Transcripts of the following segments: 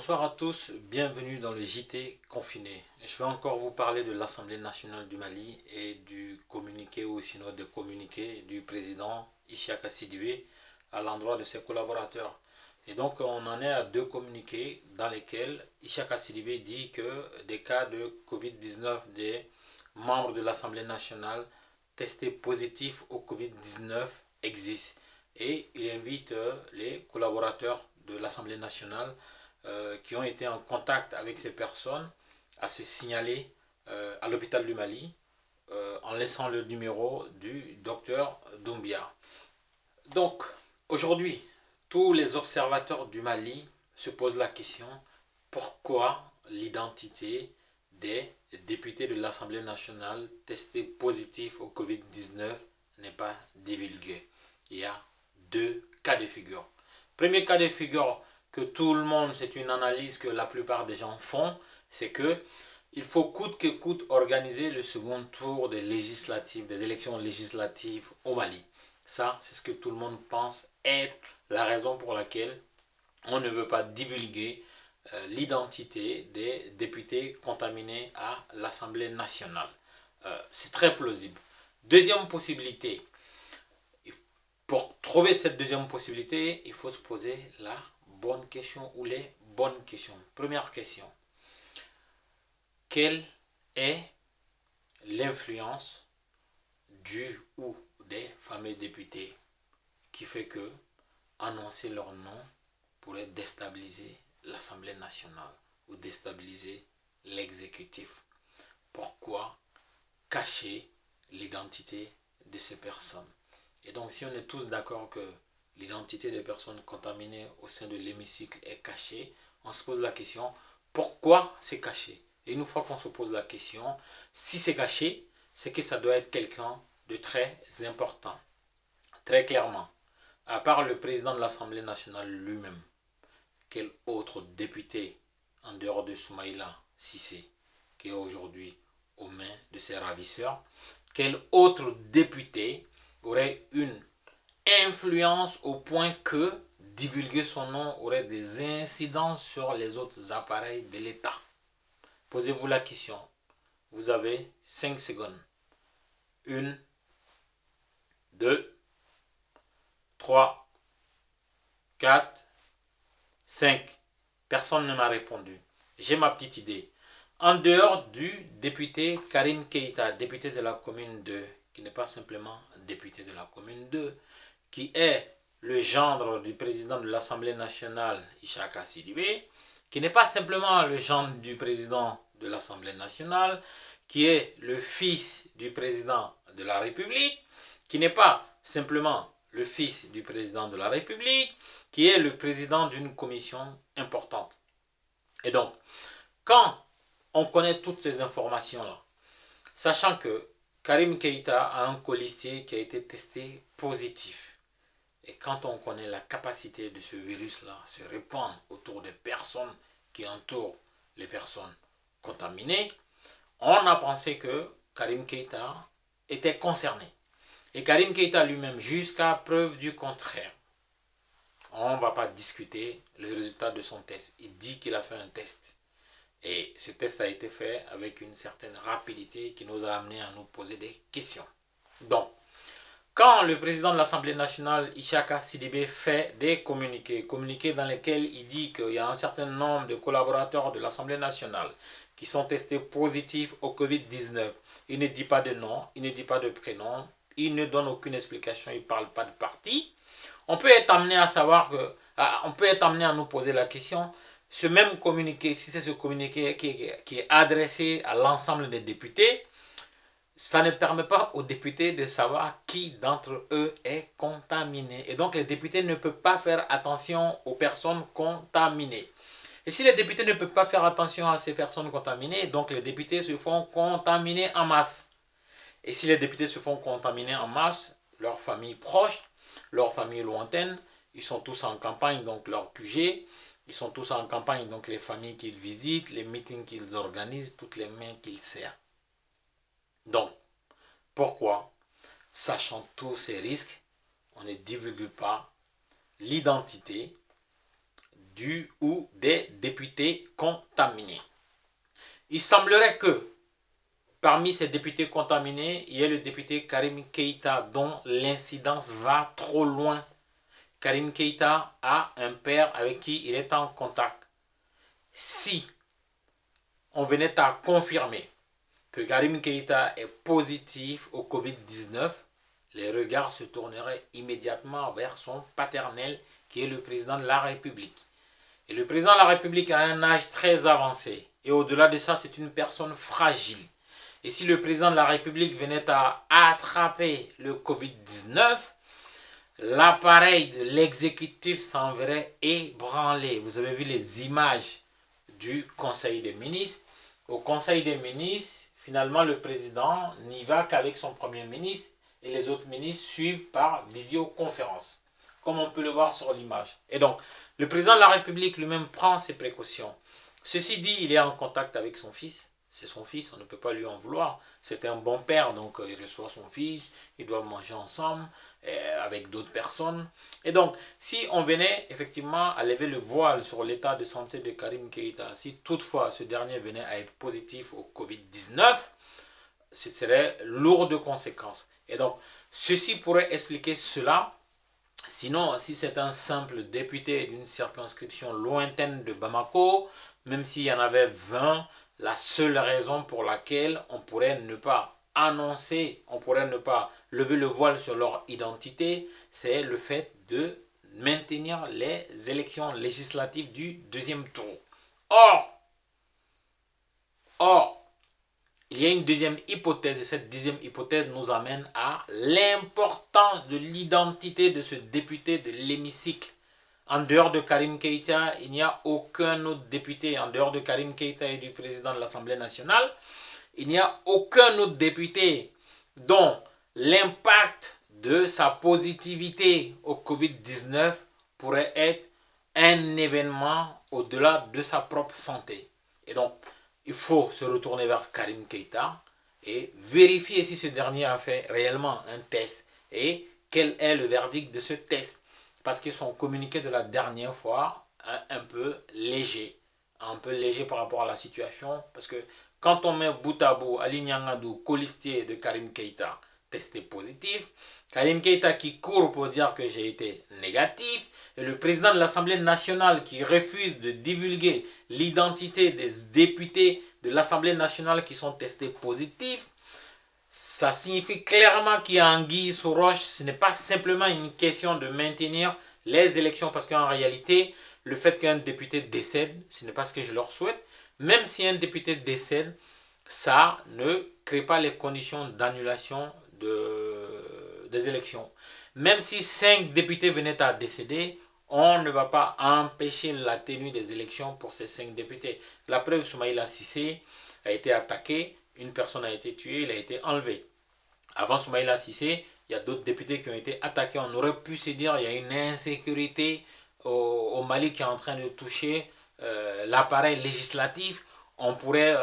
Bonsoir à tous, bienvenue dans le JT confiné. Je vais encore vous parler de l'Assemblée nationale du Mali et du communiqué ou sinon des communiqués du président Isaka Sidibé à l'endroit de ses collaborateurs. Et donc on en est à deux communiqués dans lesquels Isaka Sidibé dit que des cas de Covid-19 des membres de l'Assemblée nationale testés positifs au Covid-19 existent. Et il invite les collaborateurs de l'Assemblée nationale qui ont été en contact avec ces personnes à se signaler à l'hôpital du Mali en laissant le numéro du docteur Doumbia. Donc, aujourd'hui, tous les observateurs du Mali se posent la question pourquoi l'identité des députés de l'Assemblée nationale testés positifs au Covid-19 n'est pas divulguée. Il y a deux cas de figure. Premier cas de figure que tout le monde, c'est une analyse que la plupart des gens font, c'est que il faut coûte que coûte organiser le second tour des législatives, des élections législatives au Mali. Ça, c'est ce que tout le monde pense être la raison pour laquelle on ne veut pas divulguer l'identité des députés contaminés à l'Assemblée nationale. C'est très plausible. Deuxième possibilité, pour trouver cette deuxième possibilité, il faut se poser la bonne question ou les bonnes questions. Première question, quelle est l'influence du ou des fameux députés qui fait que annoncer leur nom pourrait déstabiliser l'Assemblée nationale ou déstabiliser l'exécutif? Pourquoi cacher l'identité de ces personnes? Et donc, si on est tous d'accord que l'identité des personnes contaminées au sein de l'hémicycle est cachée, on se pose la question, pourquoi c'est caché? Et une fois qu'on se pose la question, si c'est caché, c'est que ça doit être quelqu'un de très important. Très clairement, à part le président de l'Assemblée nationale lui-même, quel autre député, en dehors de Soumaïla Cissé, qui est aujourd'hui aux mains de ses ravisseurs, quel autre député aurait une influence au point que divulguer son nom aurait des incidences sur les autres appareils de l'État? Posez-vous la question. Vous avez 5 secondes. 1, 2, 3, 4, 5. Personne ne m'a répondu. J'ai ma petite idée. En dehors du député Karim Keïta, député de la commune 2, qui n'est pas simplement député de la commune 2, qui est le gendre du président de l'Assemblée nationale, Isaka Sidibé, qui n'est pas simplement le gendre du président de l'Assemblée nationale, qui est le fils du président de la République, qui n'est pas simplement le fils du président de la République, qui est le président d'une commission importante. Et donc, quand on connaît toutes ces informations-là, sachant que Karim Keïta a un colistier qui a été testé positif, et quand on connaît la capacité de ce virus-là à se répandre autour des personnes qui entourent les personnes contaminées, on a pensé que Karim Keïta était concerné. Et Karim Keïta lui-même, jusqu'à preuve du contraire, on ne va pas discuter le résultat de son test. Il dit qu'il a fait un test. Et ce test a été fait avec une certaine rapidité qui nous a amené à nous poser des questions. Donc, quand le président de l'Assemblée nationale, Isaka Sidibé, fait des communiqués dans lesquels il dit qu'il y a un certain nombre de collaborateurs de l'Assemblée nationale qui sont testés positifs au Covid-19, il ne dit pas de nom, il ne dit pas de prénom, il ne donne aucune explication, il ne parle pas de parti. On peut être amené à savoir que, on peut être amené à nous poser la question, ce même communiqué, si c'est ce communiqué qui est adressé à l'ensemble des députés, ça ne permet pas aux députés de savoir qui d'entre eux est contaminé. Et donc les députés ne peuvent pas faire attention aux personnes contaminées. Et si les députés ne peuvent pas faire attention à ces personnes contaminées, donc les députés se font contaminer en masse. Et si les députés se font contaminer en masse, leurs familles proches, leurs familles lointaines, ils sont tous en campagne, donc leur QG, ils sont tous en campagne, donc les familles qu'ils visitent, les meetings qu'ils organisent, toutes les mains qu'ils serrent. Donc, pourquoi, sachant tous ces risques, on ne divulgue pas l'identité du ou des députés contaminés. Il semblerait que parmi ces députés contaminés, il y ait le député Karim Keïta dont l'incidence va trop loin. Karim Keïta a un père avec qui il est en contact. Si on venait à confirmer que Karim Keïta est positif au Covid-19, les regards se tourneraient immédiatement vers son paternel qui est le président de la République. Et le président de la République a un âge très avancé. Et au-delà de ça, c'est une personne fragile. Et si le président de la République venait à attraper le Covid-19, l'appareil de l'exécutif s'en verrait ébranlé. Vous avez vu les images du Conseil des ministres. Au Conseil des ministres, finalement, le président n'y va qu'avec son premier ministre et les autres ministres suivent par visioconférence, comme on peut le voir sur l'image. Et donc, le président de la République lui-même prend ses précautions. Ceci dit, il est en contact avec son fils. C'est son fils, on ne peut pas lui en vouloir. C'est un bon père, donc il reçoit son fils, ils doivent manger ensemble avec d'autres personnes. Et donc, si on venait effectivement à lever le voile sur l'état de santé de Karim Keïta, si toutefois ce dernier venait à être positif au Covid-19, ce serait lourd de conséquences. Et donc, ceci pourrait expliquer cela. Sinon, si c'est un simple député d'une circonscription lointaine de Bamako, même s'il y en avait 20, la seule raison pour laquelle on pourrait ne pas annoncer, on pourrait ne pas lever le voile sur leur identité, c'est le fait de maintenir les élections législatives du deuxième tour. Or, il y a une deuxième hypothèse et cette deuxième hypothèse nous amène à l'importance de l'identité de ce député de l'hémicycle. En dehors de Karim Keïta, il n'y a aucun autre député, en dehors de Karim Keïta et du président de l'Assemblée nationale, il n'y a aucun autre député dont l'impact de sa positivité au Covid-19 pourrait être un événement au-delà de sa propre santé. Et donc, il faut se retourner vers Karim Keïta et vérifier si ce dernier a fait réellement un test et quel est le verdict de ce test. Parce que son communiqué de la dernière fois est un peu léger par rapport à la situation. Parce que quand on met bout à bout Ali Niangadou, colistier de Karim Keïta, testé positif, Karim Keïta qui court pour dire que j'ai été négatif, et le président de l'Assemblée nationale qui refuse de divulguer l'identité des députés de l'Assemblée nationale qui sont testés positifs, ça signifie clairement qu'il y a anguille sous roche. Ce n'est pas simplement une question de maintenir les élections, parce qu'en réalité, le fait qu'un député décède, ce n'est pas ce que je leur souhaite. Même si un député décède, ça ne crée pas les conditions d'annulation des élections. Même si 5 députés venaient à décéder, on ne va pas empêcher la tenue des élections pour ces 5 députés. La preuve, Soumaïla Cissé a été attaqué, une personne a été tuée, il a été enlevé. Avant Soumaïla Cissé, il y a d'autres députés qui ont été attaqués. On aurait pu se dire qu'il y a une insécurité au Mali qui est en train de toucher l'appareil législatif. On pourrait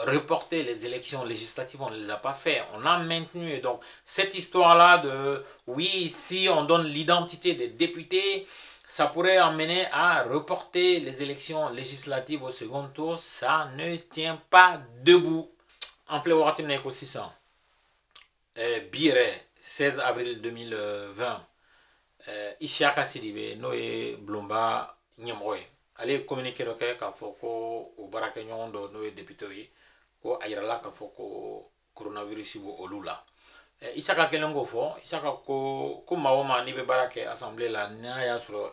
reporter les élections législatives, on ne l'a pas fait, on a maintenu. Et donc cette histoire-là de oui, si on donne l'identité des députés, ça pourrait amener à reporter les élections législatives au second tour, ça ne tient pas debout. En Fléoratim Neko 600, Bire, 16 avril 2020, Isiaka Sidibe, Noé Blomba Nyamroy. Allez communiquer le cas k'a fɔ ko o baarakɛ ɲɔgɔn dɔ n'o ye député ye ko a yirala k'a fɔ ko coronavirus b'o olu la. Isaka kelen k'o fɔ, Isaka ko maa o maa n'i bɛ baara kɛ assemblée la n'a y'a sɔrɔ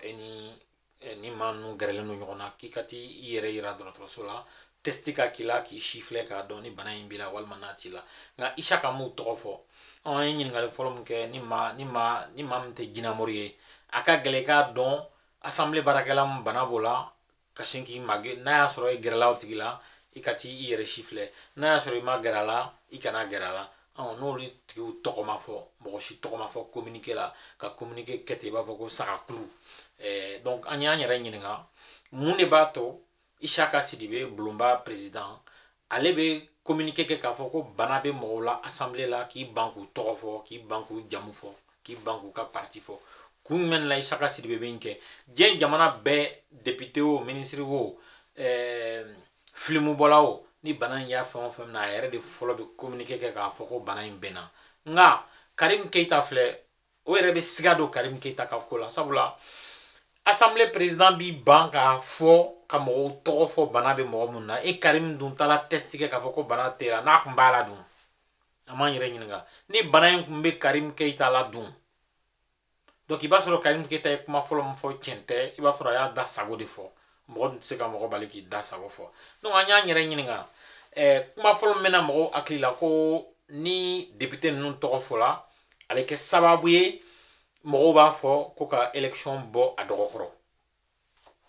ni maa ninnu gɛrɛlen don ɲɔgɔn na k'i ka t'i yɛrɛ yira dɔgɔtɔrɔso la testi ka k'i la k'i sifilɛ k'a dɔn ni bana in b'i la walima n'a t'i la. Nka Isaka m'u tɔgɔ fɔ. An ye ɲininkali fɔlɔ min kɛ ni maa min tɛ jinamori ye a ka gɛlɛn k'a dɔn assemblée baarakɛla min bana b'o la ka sin k'i mage n'a y'a sɔrɔ i gɛrɛla o tigi la i ka t'i yɛrɛ sifilɛ n'a y'a sɔrɔ i ma gɛrɛ a la i kana gɛrɛ a la. N'olu tigiw tɔgɔ ma fɔ mɔgɔ si tɔgɔ ma fɔ communiqué la ka communiqué kɛ ten i b'a fɔ ko sagakulu. Donc an y'an yɛrɛ ɲininka mun de b'a to Isaka Sidibe Blomba président ale bɛ communiqué kɛ k'a fɔ ko bana bɛ mɔgɔw la assemblée la k'i ban k'u tɔgɔ fɔ k'i ban k'u jamu fɔ k'i ban k'u ka parti fɔ kun men la Isaka Sidibé benke jen jamana be député o ministre o filimu bola o ni bana ya fɛn na yɛrɛ de fɔlɔ be communiquer kɛ k'a fɔ ko bana in bena nga Karim Keita filɛ o yɛrɛ be siga do Karim Keita ka ko la sabula assemblée président bi ban k'a fɔ ka mɔgɔw tɔgɔ fɔ bana be mɔgɔ mun na e Karim dun tala test kɛ k'a fɔ ko bana tera n'a kun b'a la dun a man yɛrɛ ɲininka ni bana in kun be Karim Keita la dun donc i b'a sɔrɔ Karim Keita ye kuma fɔlɔ min fɔ tiɲɛ tɛ i b'a sɔrɔ a y'a da sago de fɔ mɔgɔ tɛ se ka mɔgɔ bali k'i da sago fɔ donc an y'an yɛrɛ ɲininka kuma fɔlɔ min bɛna mɔgɔw hakili la ko ni député ninnu tɔgɔ fɔla a bɛ kɛ sababu ye mɔgɔw b'a fɔ ko ka élection bɔ a dɔgɔkɔrɔ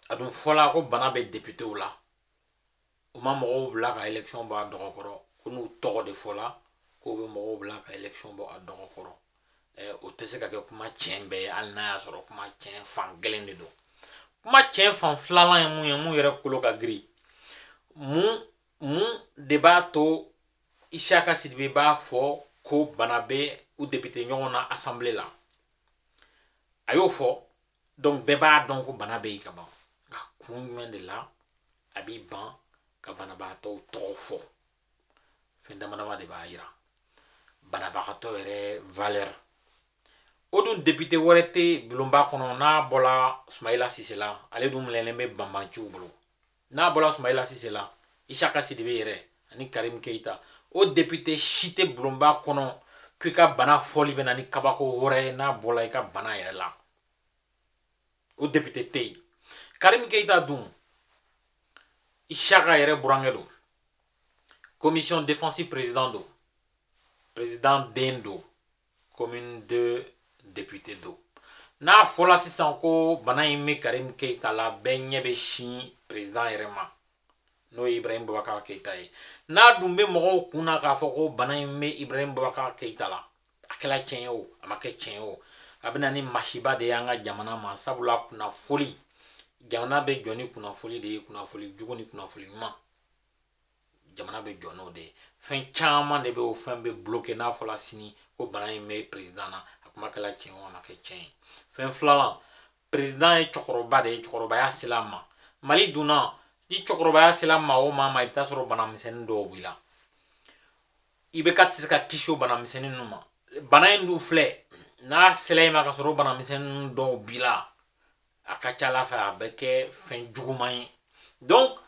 a dun fɔla ko bana bɛ députéw la u ma mɔgɔw bila ka élection bɔ a dɔgɔkɔrɔ ko n'u tɔgɔ de fɔla k'u bɛ mɔgɔw bila ka élection bɔ a dɔgɔkɔrɔ o tɛ se ka kɛ kuma tiɲɛ bɛɛ ye hali n'a y'a sɔrɔ kuma tiɲɛ fan kelen de don kuma tiɲɛ fan filanan ye mun ye mun yɛrɛ kolo ka girin mun de b'a to Isaka Sidibé b'a fɔ ko bana bɛ u député ɲɔgɔn na assemblée la a y'o fɔ donc bɛɛ b'a dɔn ko bana bɛ yen ka ban nka kun jumɛn de la a b'i ban ka banabagatɔw tɔgɔ fɔ fɛn dama dama de b'a yira banabagatɔ yɛrɛ valeur o dun député wɛrɛ tɛ bulonba kɔnɔ n'a bɔla Soumaïla Cissé la ale dun minɛlen bɛ banbanciw bolo n'a bɔla Soumaïla Cissé la Isaka Sidibé yɛrɛ ani Karim Keita o député si tɛ bulonba kɔnɔ k'i ka bana fɔli bɛ na ni kabako wɛrɛ ye n'a bɔla i ka bana yɛrɛ la o député tɛ yen Karim Keita dun Isaka yɛrɛ burankɛ don commission défensive président do président den do commune 2 député do n'a fɔla sisan ko bana in bɛ Karim Keita la bɛɛ ɲɛ bɛ sin président yɛrɛ ma n'o ye Ibrahim Boubacar Keita ye n'a dun bɛ mɔgɔw kun na k'a fɔ ko bana in bɛ Ibrahim Boubacar Keita la a kɛla tiɲɛ ye o a ma kɛ tiɲɛ ye o a bɛ na ni masiba de ye an ka jamana ma sabula kunnafoli jamana bɛ jɔ ni kunnafoli de ye kunnafoli jugu ni kunnafoli ɲuman jamana bɛ jɔ n'o de ye fɛn caman de bɛ o fɛn bɛ bloqué n'a fɔla sini ko bana in bɛ président na a kuma kɛla tiɲɛ o a ma kɛ tiɲɛ ye fɛn filanan président ye cɛkɔrɔba de ye cɛkɔrɔbaya sela a ma Mali dunna ni cɛkɔrɔbaya sela maa o maa ma i bɛ taa sɔrɔ bana misɛnnin dɔw b'i la i bɛ ka tɛ se ka kisi o bana misɛnnin ninnu ma bana in dun filɛ n'a sela i ma ka sɔrɔ bana misɛnnin dɔw b'i la a ka ca Ala fɛ a bɛ kɛ fɛn juguman ye donc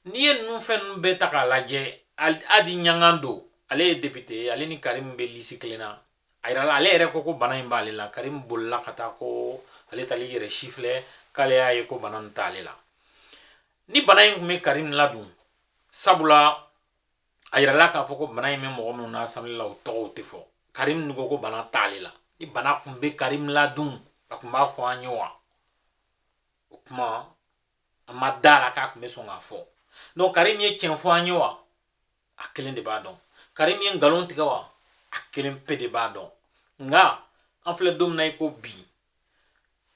n'i ye ninnu fɛn ninnu bɛɛ ta k'a lajɛ Adi Ɲangan don ale ye député ye ale ni Karim bɛ lisi kelen na a yirala ale yɛrɛ ko ko bana in b'ale la Karim bolila ka taa ko ale tali yɛrɛ si filɛ k'ale y'a ye ko bana in t'ale la ni bana in kun bɛ Karim ladun sabula a yirala k'a fɔ ko bana in bɛ mɔgɔ minnu na assemblée la o tɔgɔw tɛ fɔ Karim dun ko ko bana t'ale la ni bana kun bɛ Karim ladun a kun b'a fɔ an ye wa o kuma a ma da la k'a kun bɛ sɔn k'a fɔ donc Karim ye tiɲɛ fɔ an ye wa a kelen de b'a dɔn Karim ye nkalon tigɛ wa a kelen pe de b'a dɔn nka an filɛ don min na i ko bi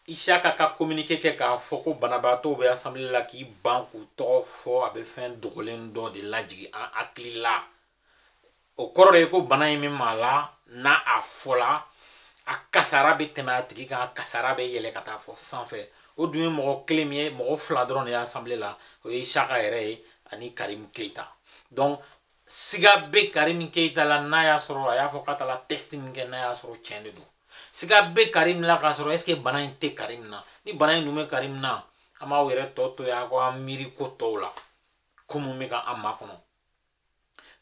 Isaka ka communiqué kɛ k'a fɔ ko banabaatɔw bɛ assemblée la k'i ban k'u tɔgɔ fɔ a bɛ fɛn dogolen dɔ de lajigin an hakili la o kɔrɔ de ye ko bana in bɛ maa la n'a a fɔla a kasara bɛ tɛmɛ a tigi kan a kasara bɛ yɛlɛ ka taa fɔ sanfɛ o dun ye mɔgɔ kelen min ye mɔgɔ fila dɔrɔn de ye assemblée la o ye Isaka yɛrɛ ye ani Karim Keita donc siga bɛ Karim Keita la n'a y'a sɔrɔ a y'a fɔ k'a taara test min kɛ n'a y'a sɔrɔ tiɲɛ de don siga bɛ Karim la k'a sɔrɔ est ce que bana in tɛ Karim na ni bana in dun bɛ Karim na an b'aw yɛrɛ tɔ to yan ko an miiri ko tɔw la ko mun bɛ k'an makɔnɔ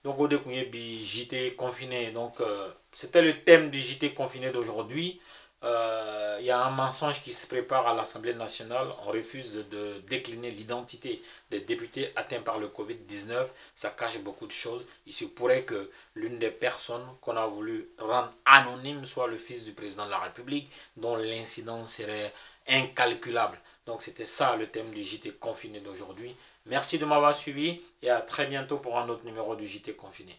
donc o de kun ye bi JT confiné donc c'était le thème du JT confiné d'aujourd'hui. Il y a un mensonge qui se prépare à l'Assemblée nationale. On refuse de décliner l'identité des députés atteints par le Covid-19. Ça cache beaucoup de choses. Il se pourrait que l'une des personnes qu'on a voulu rendre anonyme soit le fils du président de la République, dont l'incidence serait incalculable. Donc c'était ça le thème du JT confiné d'aujourd'hui. Merci de m'avoir suivi et à très bientôt pour un autre numéro du JT confiné.